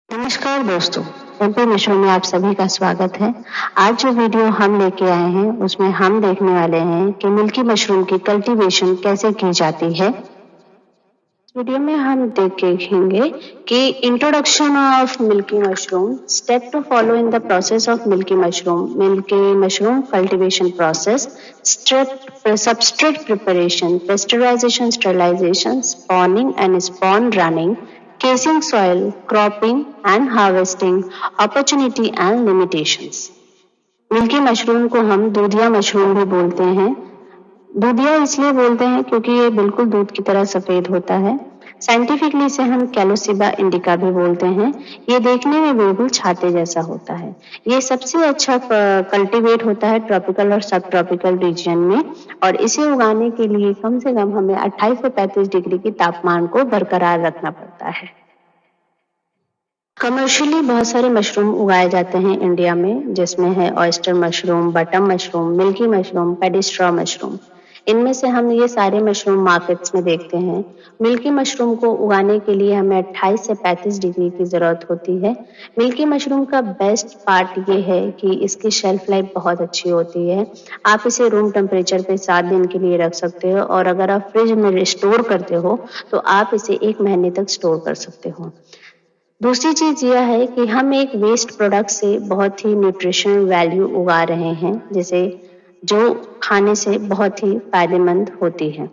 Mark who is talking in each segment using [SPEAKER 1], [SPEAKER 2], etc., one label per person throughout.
[SPEAKER 1] नमस्कार दोस्तों, एमपी मिश्रा में आप सभी का स्वागत है। आज जो वीडियो हम लेके आए हैं उसमें हम देखने वाले हैं कि मिल्की मशरूम की कल्टीवेशन कैसे की जाती है। इस वीडियो में हम देखेंगे कि introduction of milky mushroom, step to follow in the process of milky mushroom cultivation process, substrate preparation, pasteurization, sterilization, spawning and spawn running, casing soil, cropping and harvesting, opportunity and limitations। Milky mushroom को हम दूधिया mushroom भी बोलते हैं। दूधिया इसलिए बोलते हैं क्योंकि ये बिल्कुल दूध की तरह सफेद होता है। साइंटिफिकली इसे हम कैलोसिबा इंडिका भी बोलते हैं। ये देखने में बिल्कुल छाते जैसा होता है। ये सबसे अच्छा कल्टीवेट होता है ट्रॉपिकल और सब ट्रॉपिकल रीजन में, और इसे उगाने के लिए कम से कम हमें 28 से 35 डिग्री की तापमान को बरकरार रखना पड़ता है। कमर्शियली बहुत सारे मशरूम उगाए जाते हैं इंडिया में, जिसमें है oyster mushroom, button mushroom, milky mushroom, paddy straw mushroom. इनमें से हम ये सारे मशरूम मार्केट्स में देखते हैं। मिल्की मशरूम को उगाने के लिए हमें 28 से 35 डिग्री की जरूरत होती है। मिल्की मशरूम का बेस्ट पार्ट ये है कि इसकी शेल्फ लाइफ बहुत अच्छी होती है। आप इसे रूम टेम्परेचर पे 7 दिन के लिए रख सकते हो, और अगर आप फ्रिज में स्टोर करते हो तो आप इसे 1 महीने तक स्टोर कर सकते हो। दूसरी चीज यह है कि हम एक वेस्ट प्रोडक्ट से बहुत ही न्यूट्रिशनल वैल्यू उगा रहे हैं, जिसे जो खाने से बहुत ही फायदेमंद होती है।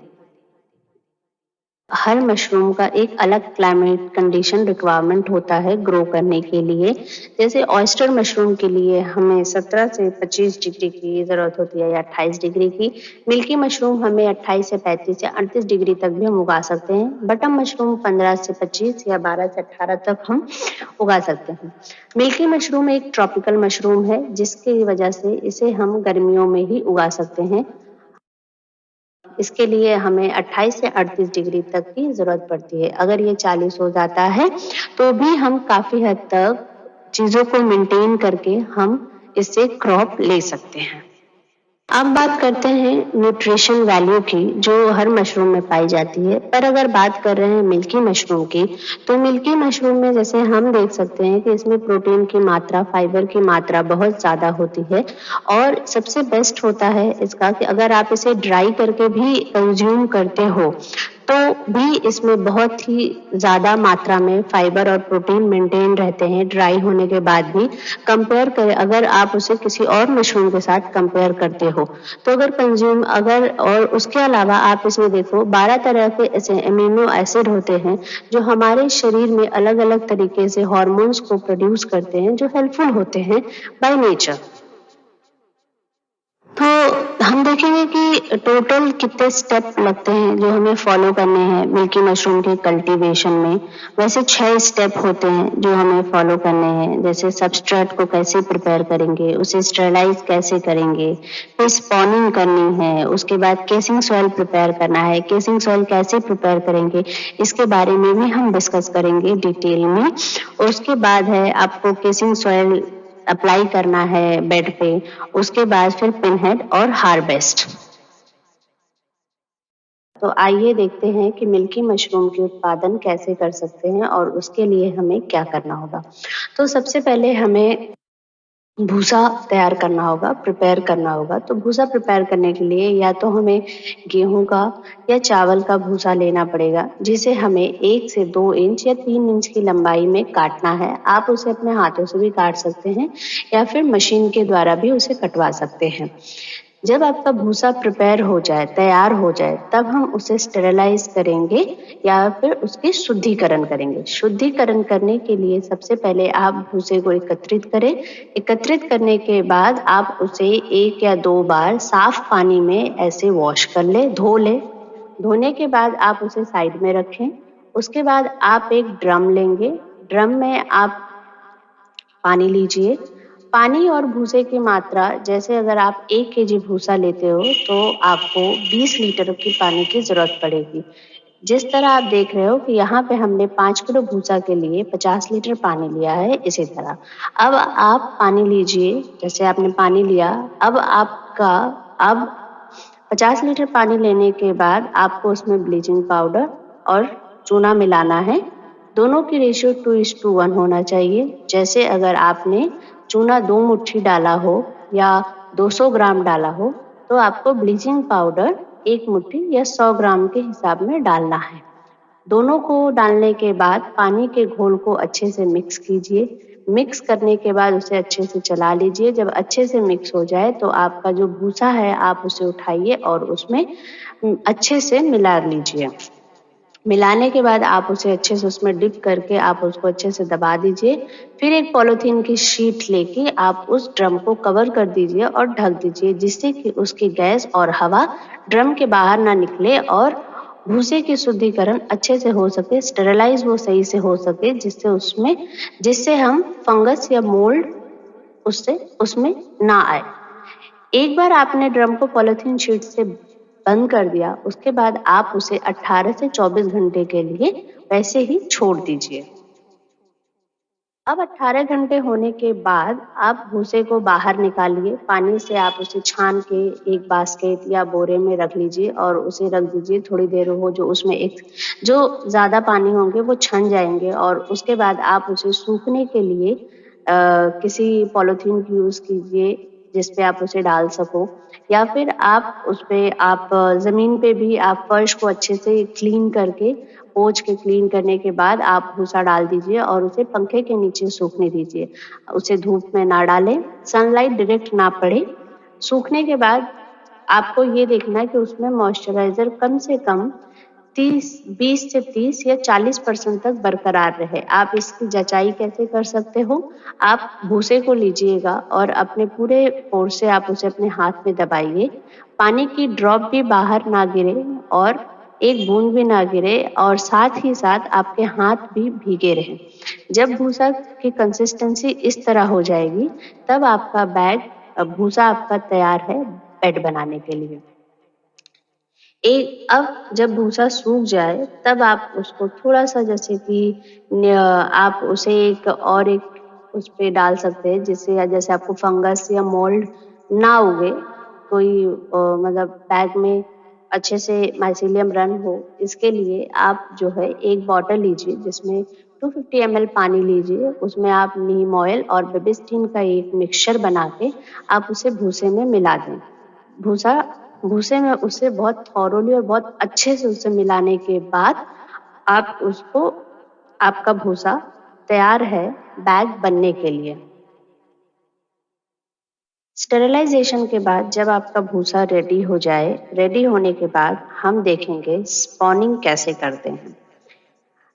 [SPEAKER 1] हर मशरूम का एक अलग क्लाइमेट कंडीशन रिक्वायरमेंट होता है ग्रो करने के लिए। जैसे ऑयस्टर मशरूम के लिए हमें 17 से 25 डिग्री की जरूरत होती है, या 28 डिग्री की। मिल्की मशरूम हमें 28 से 35 या 38 डिग्री तक भी हम उगा सकते हैं। बटम मशरूम 15 से 25 या 12 से 18 तक हम उगा सकते हैं। मिल्की मशरूम एक ट्रॉपिकल मशरूम है, जिसकी वजह से इसे हम गर्मियों में ही उगा सकते हैं। इसके लिए हमें 28 से 38 डिग्री तक की जरूरत पड़ती है। अगर ये 40 हो जाता है तो भी हम काफी हद तक चीजों को मेंटेन करके हम इससे क्रॉप ले सकते हैं। अब बात करते हैं न्यूट्रिशन वैल्यू की, जो हर मशरूम में पाई जाती है। पर अगर बात कर रहे हैं मिल्की मशरूम की, तो मिल्की मशरूम में जैसे हम देख सकते हैं कि इसमें प्रोटीन की मात्रा, फाइबर की मात्रा बहुत ज्यादा होती है। और सबसे बेस्ट होता है इसका कि अगर आप इसे ड्राई करके भी कंज्यूम करते हो तो भी इसमें बहुत ही ज्यादा मात्रा में फाइबर और प्रोटीन मेंटेन रहते हैं ड्राई होने के बाद भी। कंपेयर करें अगर आप उसे किसी और मशरूम के साथ कंपेयर करते हो, तो अगर और उसके अलावा आप इसमें देखो 12 तरह के ऐसे अमीनो एसिड होते हैं जो हमारे शरीर में अलग अलग तरीके से हार्मोन्स को प्रोड्यूस करते हैं, जो हेल्पफुल होते हैं बाय नेचर। तो हम देखेंगे कि टोटल कितने स्टेप लगते हैं जो हमें फॉलो करने हैं मिल्की मशरूम के कल्टीवेशन में। वैसे 6 स्टेप होते हैं जो हमें फॉलो करने हैं। जैसे सबस्ट्रेट को कैसे प्रिपेयर करेंगे, उसे स्टरलाइज कैसे करेंगे, फिर स्पॉनिंग करनी है, उसके बाद केसिंग सॉइल प्रिपेयर करना है। केसिंग सॉइल कैसे प्रिपेयर करेंगे इसके बारे में भी हम डिस्कस करेंगे डिटेल में। उसके बाद है आपको केसिंग सॉइल अप्लाई करना है बेड पे। उसके बाद फिर पिनहेड और हार्वेस्ट। तो आइए देखते हैं कि मिल्की मशरूम के उत्पादन कैसे कर सकते हैं और उसके लिए हमें क्या करना होगा। तो सबसे पहले हमें भूसा तैयार करना होगा, प्रिपेयर करना होगा। तो भूसा प्रिपेयर करने के लिए या तो हमें गेहूं का या चावल का भूसा लेना पड़ेगा, जिसे हमें 1 से 2 इंच या 3 इंच की लंबाई में काटना है। आप उसे अपने हाथों से भी काट सकते हैं या फिर मशीन के द्वारा भी उसे कटवा सकते हैं। जब आपका भूसा प्रिपेयर हो जाए, तैयार हो जाए, तब हम उसे स्टेरलाइज करेंगे या फिर उसकी शुद्धिकरण करेंगे। शुद्धिकरण करने के लिए सबसे पहले आप भूसे को एकत्रित करें। एकत्रित करने के बाद आप उसे 1 या 2 बार साफ पानी में ऐसे वॉश कर ले, धो ले। धोने के बाद आप उसे साइड में रखें। उसके बाद आप एक ड्रम लेंगे। ड्रम में आप पानी लीजिए। पानी और भूसे की मात्रा, जैसे अगर आप 1 केजी भूसा लेते हो तो आपको 20 लीटर की पानी की जरूरत पड़ेगी। जिस तरह आप देख रहे हो कि यहाँ पे हमने 5 किलो भूसा के लिए 50 लीटर पानी लिया है, इसी तरह अब आप पानी लीजिए। जैसे आपने पानी लिया, अब 50 लीटर पानी लेने के बाद आपको उसमें ब्लीचिंग पाउडर और चूना मिलाना है। दोनों की रेशियो 2:1 होना चाहिए। जैसे अगर आपने चूना 2 मुट्ठी डाला हो या 200 ग्राम डाला हो, तो आपको ब्लीचिंग पाउडर 1 मुट्ठी या 100 ग्राम के हिसाब में डालना है। दोनों को डालने के बाद पानी के घोल को अच्छे से मिक्स कीजिए। मिक्स करने के बाद उसे अच्छे से चला लीजिए। जब अच्छे से मिक्स हो जाए तो आपका जो भूसा है आप उसे उठाइए और उसमें अच्छे से मिला लीजिए। मिलाने के बाद आप उसे अच्छे से उसमें डिप करके आप उसको अच्छे से दबा दीजिए। फिर एक पॉलीथीन की शीट लेके आप उस ड्रम को कवर कर दीजिए और ढक दीजिए, जिससे कि उसकी गैस और हवा ड्रम के बाहर ना निकले और भूसे की शुद्धिकरण अच्छे से हो सके, स्टेरिलाइज वो सही से हो सके, जिससे हम फंगस या मोल्ड उससे उसमें ना आए। एक बार आपने ड्रम को पॉलीथीन शीट से बंद कर दिया, उसके बाद आप उसे 18 से 24 घंटे के लिए वैसे ही छोड़ दीजिए। अब 18 घंटे होने के बाद आप भूसे को बाहर निकालिए। पानी से आप उसे छान के एक बास्केट या बोरे में रख लीजिए और उसे रख दीजिए। थोड़ी देर हो जो उसमें एक जो ज़्यादा पानी होंगे वो छन जाएँगे और उसके बाद आप उसे सूखने के लिए किसी पॉलीथीन की यूज़ कीजिए, जिस पे आप उसे डाल सको, या फिर आप उसपे आप ज़मीन पे भी आप फर्श को अच्छे से क्लीन करके पोंछ के क्लीन करने के बाद आप भूसा डाल दीजिए और उसे पंखे के नीचे सूखने दीजिए। उसे धूप में ना डालें, सनलाइट डायरेक्ट ना पड़े। सूखने के बाद आपको ये देखना है कि उसमें मॉइस्चराइज़र कम से कम 20 से 30 या 40% तक बरकरार रहे। आप इसकी जाँचाई कैसे कर सकते हो? आप भूसे को लीजिएगा और अपने पूरे फ़ोर्स से आप उसे अपने हाथ में दबाइए। पानी की ड्रॉप भी बाहर ना गिरे और एक बूंद भी ना गिरे और साथ ही साथ आपके हाथ भी भीगे रहें। जब भूसा की कंसिस्टेंसी इस तरह हो जाएगी, तब आपका भूसा आपका तैयार है बेड बनाने के लिए। अब जब भूसा सूख जाए तब आप उसको थोड़ा-सा जैसे कि आप उसे एक उस पे डाल सकते हैं, जिससे या जैसे आपको फंगस या मोल्ड ना उगे, मतलब बैग में अच्छे से माइसीलियम रन हो, इसके लिए आप जो है एक बॉटल लीजिए जिसमें 250 ml पानी लीजिए, उसमें आप नीम ऑयल और बेबिस्टिन का एक मिक्सचर बना के आप उसे भूसे में मिला दें। भूसा भूसे में उसे बहुत थॉरोली और बहुत अच्छे से उसे मिलाने के बाद आप उसको आपका भूसा तैयार है बैग बनने के लिए। स्टेरिलाइज़ेशन के बाद जब आपका भूसा रेडी हो जाए, रेडी होने के बाद हम देखेंगे स्पॉनिंग कैसे करते हैं।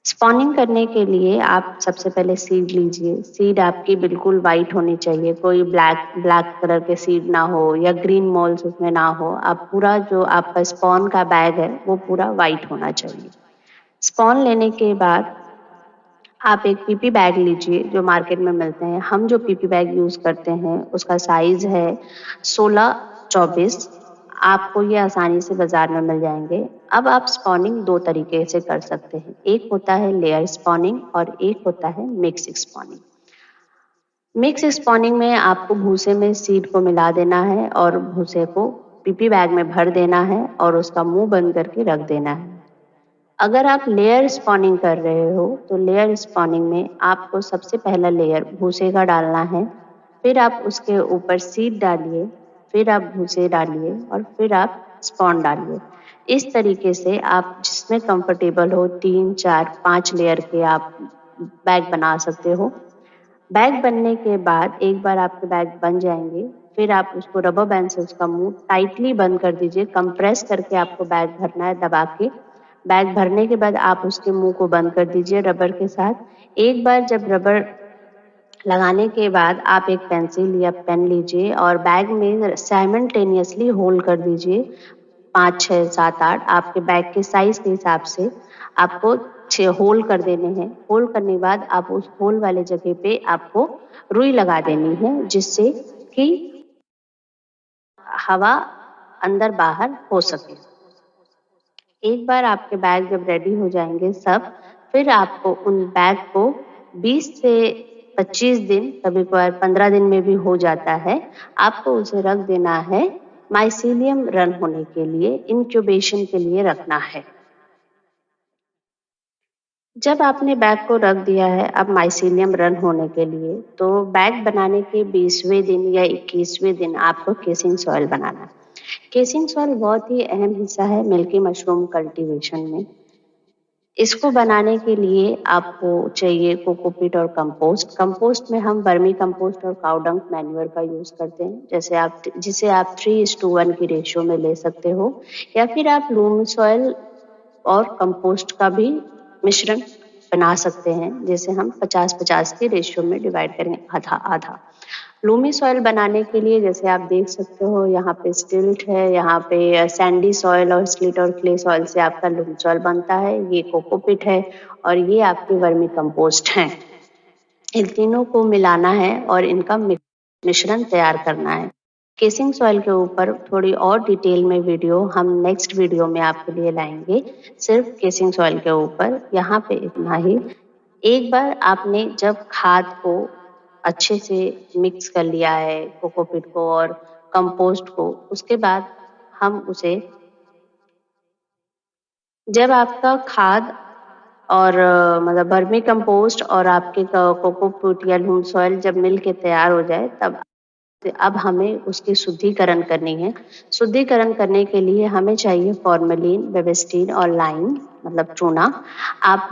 [SPEAKER 1] स्पॉनिंग करने के लिए आप सबसे पहले सीड लीजिए। सीड आपकी बिल्कुल व्हाइट होनी चाहिए, कोई ब्लैक ब्लैक कलर के सीड ना हो या ग्रीन मोल्स उसमें ना हो। आप पूरा जो आपका स्पॉन का बैग है, वो पूरा व्हाइट होना चाहिए। स्पॉन लेने के बाद आप एक पीपी बैग लीजिए जो मार्केट में मिलते हैं। हम जो पीपी बैग यूज़ करते हैं उसका साइज़ है 16-24। आपको ये आसानी से बाज़ार में मिल जाएँगे। अब आप स्पॉनिंग 2 तरीके से कर सकते हैं। एक होता है लेयर स्पॉनिंग और एक होता है मिक्स स्पॉनिंग। मिक्स स्पॉनिंग में आपको भूसे में सीड को मिला देना है और भूसे को पीपी बैग में भर देना है और उसका मुँह बंद करके रख देना है। अगर आप लेयर स्पॉनिंग कर रहे हो, तो लेयर स्पॉनिंग में आपको सबसे पहला लेयर भूसे का डालना है, फिर आप उसके ऊपर सीड डालिए, फिर आप भूसे डालिए और फिर आप स्पॉन डालिए। इस तरीके से आप जिसमें कंफर्टेबल हो 3, 4, 5 लेयर के आप बैग बना सकते हो। बैग बनने के बाद एक बार आपके बैग बन जाएँगे, फिर आप उसको रबर बैंड से उसका मुँह टाइटली बंद कर दीजिए, कंप्रेस करके आपको बैग भरना है दबा के। बैग भरने के बाद आप उसके मुँह को बंद कर दीजिए रबर के साथ। एक बार जब रबर लगाने के बाद आप एक पेंसिल या पेन लीजिए और बैग में साइमल्टेनियसली होल कर दीजिए। 5, 6, 7, 8 आपके बैग के साइज़ के हिसाब से आपको 6 होल कर देने हैं। होल करने के बाद आप उस होल वाले जगह पे आपको रुई लगा देनी है, जिससे कि हवा अंदर-बाहर हो सके। एक बार आपके बैग जब रेडी हो जाएँगे सब, फिर आपको उन बैग को 20 से 25 दिन, कभी-कभार 15 दिन में भी हो जाता है, आपको उसे रख देना है माइसीलियम रन होने के लिए, इंक्यूबेशन के लिए रखना है। जब आपने बैग को रख दिया है अब माइसीलियम रन होने के लिए, तो बैग बनाने के 20वें दिन या 21वें दिन आपको केसिंग सॉइल बनाना है। केसिंग सॉइल बहुत ही अहम हिस्सा है मिल्की मशरूम कल्टीवेशन में। इसको बनाने के लिए आपको चाहिए कोकोपीट और कंपोस्ट। कंपोस्ट में हम वर्मी कंपोस्ट और काऊ डंग मैन्योर का यूज़ करते हैं, जिसे आप 3:1 की रेशियो में ले सकते हो, या फिर आप लूम सॉइल और कंपोस्ट का भी मिश्रण बना सकते हैं, जिसे हम 50-50 की रेशियो में डिवाइड करेंगे, आधा-आधा। लूमी सॉइल बनाने के लिए जैसे आप देख सकते हो यहाँ पे स्टिल्ट है, यहाँ पे सैंडी सॉइल और स्लिट और क्ले सॉइल से आपका लूम सॉइल बनता है, ये कोकोपीट है और ये आपके वर्मी कंपोस्ट हैं। इन तीनों को मिलाना है और इनका मिश्रण तैयार करना है। केसिंग सॉइल के ऊपर थोड़ी और डिटेल में वीडियो हम नेक्स्ट वीडियो में आपके लिए लाएँगे, सिर्फ़ केसिंग सॉइल के ऊपर। यहाँ पे इतना ही। एक बार आपने जब खाद को अच्छे से मिक्स कर लिया है, कोकोपीट को और कंपोस्ट को, उसके बाद हम उसे जब आपका खाद और मतलब वर्मी कंपोस्ट और आपके कोकोपीट या ह्यूम सॉइल जब मिल के तैयार हो जाए, तब अब हमें उसकी शुद्धिकरण करनी है। शुद्धिकरण करने के लिए हमें चाहिए फॉर्मेलिन, बेबिस्टिन और लाइम मतलब चूना। आप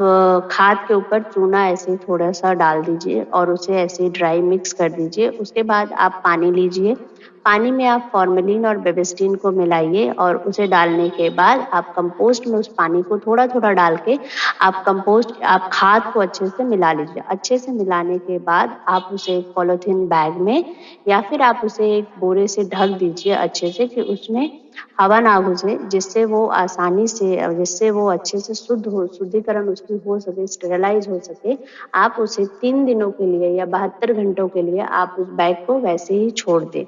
[SPEAKER 1] खाद के ऊपर चूना ऐसे ही थोड़ा-सा डाल दीजिए और उसे ऐसे ही ड्राई मिक्स कर दीजिए। उसके बाद आप पानी लीजिए। पानी में आप फॉर्मेलिन और बेबिस्टिन को मिलाइए और उसे डालने के बाद आप कंपोस्ट में उस पानी को थोड़ा-थोड़ा डाल के आप खाद को अच्छे से मिला लीजिए। अच्छे से मिलाने के बाद आप उसे एक पॉलीथीन बैग में या फिर आप उसे एक बोरे से ढक दीजिए अच्छे से कि उसमें हवा ना घुसे, जिससे वो अच्छे से शुद्धिकरण उसकी हो सके, स्टेरिलाइज़ हो सके। आप उसे 3 दिनों के लिए या 72 घंटों के लिए आप उस बैग को वैसे ही छोड़ दें।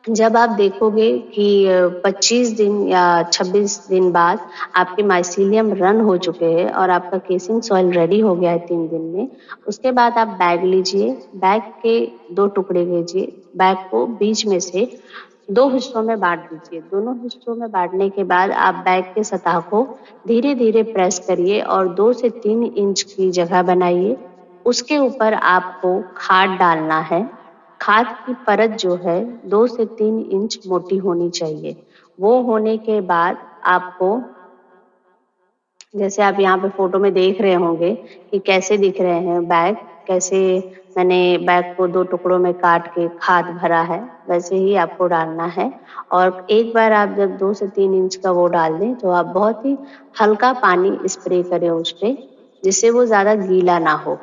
[SPEAKER 1] जब आप देखोगे कि 25 दिन या 26 दिन बाद आपके माइसीलियम रन हो चुके हैं और आपका केसिंग सॉइल रेडी हो गया है 3 दिन में, उसके बाद आप बैग लीजिए, बैग के 2 टुकड़े कीजिए, बैग को बीच में से 2 हिस्सों में बाँट दीजिए। दोनों हिस्सों में बाँटने के बाद आप बैग के सतह को धीरे-धीरे प्रेस करिए और 2 से 3 इंच की जगह बनाइए। उसके ऊपर आपको खाद डालना है। खाद की परत जो है 2 से 3 इंच मोटी होनी चाहिए। वो होने के बाद आपको जैसे आप यहाँ पे फ़ोटो में देख रहे होंगे कि कैसे दिख रहे हैं बैग, कैसे मैंने बैग को 2 टुकड़ों में काट के खाद भरा है, वैसे ही आपको डालना है। और एक बार आप जब 2 से 3 इंच का वो डाल दें, तो आप बहुत ही हल्का पानी स्प्रे करें उस पे, जिससे वो ज़्यादा गीला ना हो।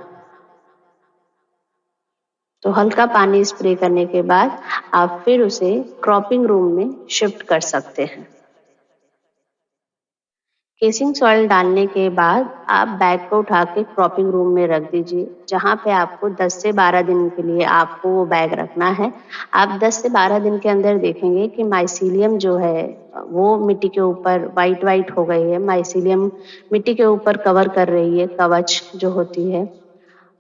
[SPEAKER 1] तो हल्का पानी स्प्रे करने के बाद आप फिर उसे क्रॉपिंग रूम में शिफ्ट कर सकते हैं। केसिंग सॉइल डालने के बाद आप बैग को उठा के क्रॉपिंग रूम में रख दीजिए, जहाँ पे आपको 10 से 12 दिन के लिए आपको वो बैग रखना है। आप 10 से 12 दिन के अंदर देखेंगे कि माइसीलियम जो है वो मिट्टी के ऊपर व्हाइट-व्हाइट हो गई है। माइसीलियम मिट्टी के ऊपर कवर कर रही है, कवच जो होती है।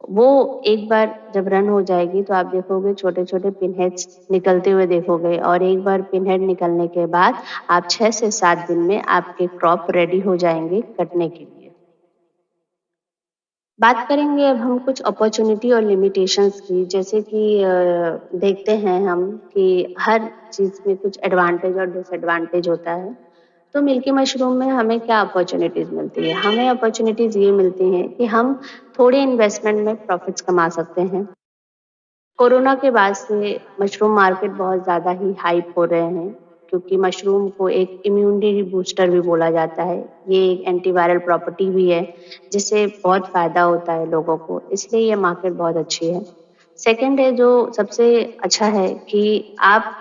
[SPEAKER 1] वो एक बार जब रन हो जाएगी तो आप देखोगे छोटे-छोटे पिनहेड्स निकलते हुए देखोगे और एक बार पिनहेड निकलने के बाद आप 6 से 7 दिन में आपके क्रॉप रेडी हो जाएँगे कटने के लिए। बात करेंगे अब हम कुछ अपॉर्च्युनिटी और लिमिटेशंस की, जैसे कि देखते हैं हम कि हर चीज़ में कुछ एडवांटेज और डिसएडवांटेज होता है। तो मिल्की मशरूम में हमें क्या अपॉर्च्युनिटीज़ मिलती है? हमें अपॉर्च्युनिटीज़ ये मिलती हैं कि हम थोड़े इन्वेस्टमेंट में प्रॉफिट्स कमा सकते हैं। कोरोना के बाद से मशरूम मार्केट बहुत ज़्यादा ही हाइप हो रहे हैं, क्योंकि मशरूम को एक इम्यूनिटी बूस्टर भी बोला जाता है। ये एक एंटीवायरल प्रॉपर्टी भी है, जिससे बहुत फ़ायदा होता है लोगों को, इसलिए ये मार्केट बहुत अच्छी है। सेकंड है जो सबसे अच्छा है कि आप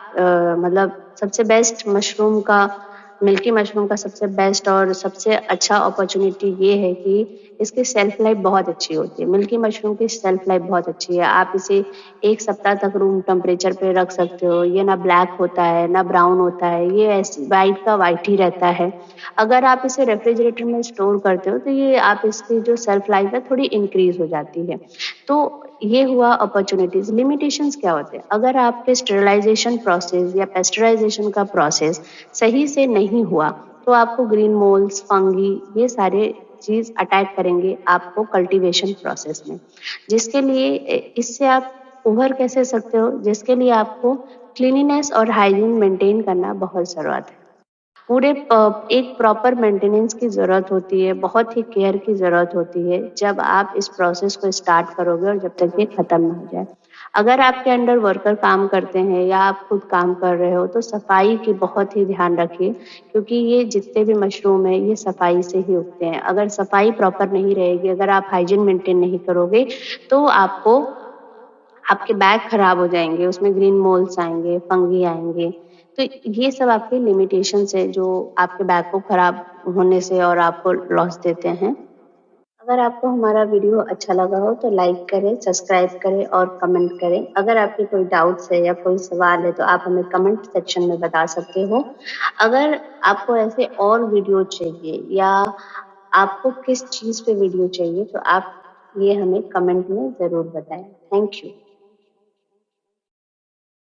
[SPEAKER 1] मतलब सबसे बेस्ट मशरूम का मिल्की मशरूम का सबसे बेस्ट और सबसे अच्छा अपॉर्च्युनिटी ये है कि इसकी शेल्फ लाइफ़ बहुत अच्छी होती है। मिल्की मशरूम की शेल्फ लाइफ़ बहुत अच्छी है। आप इसे 1 सप्ताह तक रूम टेम्परेचर पे रख सकते हो। ये ना ब्लैक होता है, ना ब्राउन होता है, ये ऐसे व्हाइट का व्हाइट ही रहता है। अगर आप इसे रेफ्रिजरेटर में स्टोर करते हो, तो ये आप इसकी जो शेल्फ लाइफ़ है थोड़ी इंक्रीज़ हो जाती है। तो ये हुआ अपॉर्च्युनिटीज़। लिमिटेशंस क्या होते हैं? अगर आपके स्टरलाइज़ेशन प्रोसेस या पेस्चराइज़ेशन का प्रोसेस सही से नहीं हुआ, तो आपको ग्रीन मोल्ड्स, फंगी ये सारे चीज़ अटैक करेंगे आपको कल्टीवेशन प्रोसेस में। जिसके लिए इससे आप उभर कैसे सकते हो? जिसके लिए आपको क्लीनिनेस और हाइजीन मेंटेन करना बहुत ज़रूरत है। पूरे एक प्रॉपर मेंटेनेंस की ज़रूरत होती है, बहुत ही केयर की ज़रूरत होती है, जब आप इस प्रोसेस को स्टार्ट करोगे और जब तक ये खत्म ना हो जाए। अगर आपके अंडर वर्कर काम करते हैं या आप खुद काम कर रहे हो, तो सफाई की बहुत ही ध्यान रखिए, क्योंकि ये जितने भी मशरूम हैं, ये सफाई से ही उगते हैं। अगर सफाई प्रॉपर नहीं रहेगी, अगर आप हाइजीन मेंटेन नहीं करोगे, तो आपके बैग खराब हो जाएँगे, उसमें ग्रीन मोल्ड्स आएँगे, फंगी आएँगे। तो ये सब आपके लिमिटेशंस है जो आपके बैग को खराब होने से और आपको लॉस देते हैं। अगर आपको हमारा वीडियो अच्छा लगा हो तो लाइक करें, सब्सक्राइब करें और कमेंट करें। अगर आपके कोई डाउट्स है या कोई सवाल है तो आप हमें कमेंट सेक्शन में बता सकते हो। अगर आपको ऐसे और वीडियो चाहिए या आपको किस चीज़ पे वीडियो चाहिए तो आप ये हमें कमेंट में ज़रूर बताएँ। Thank you.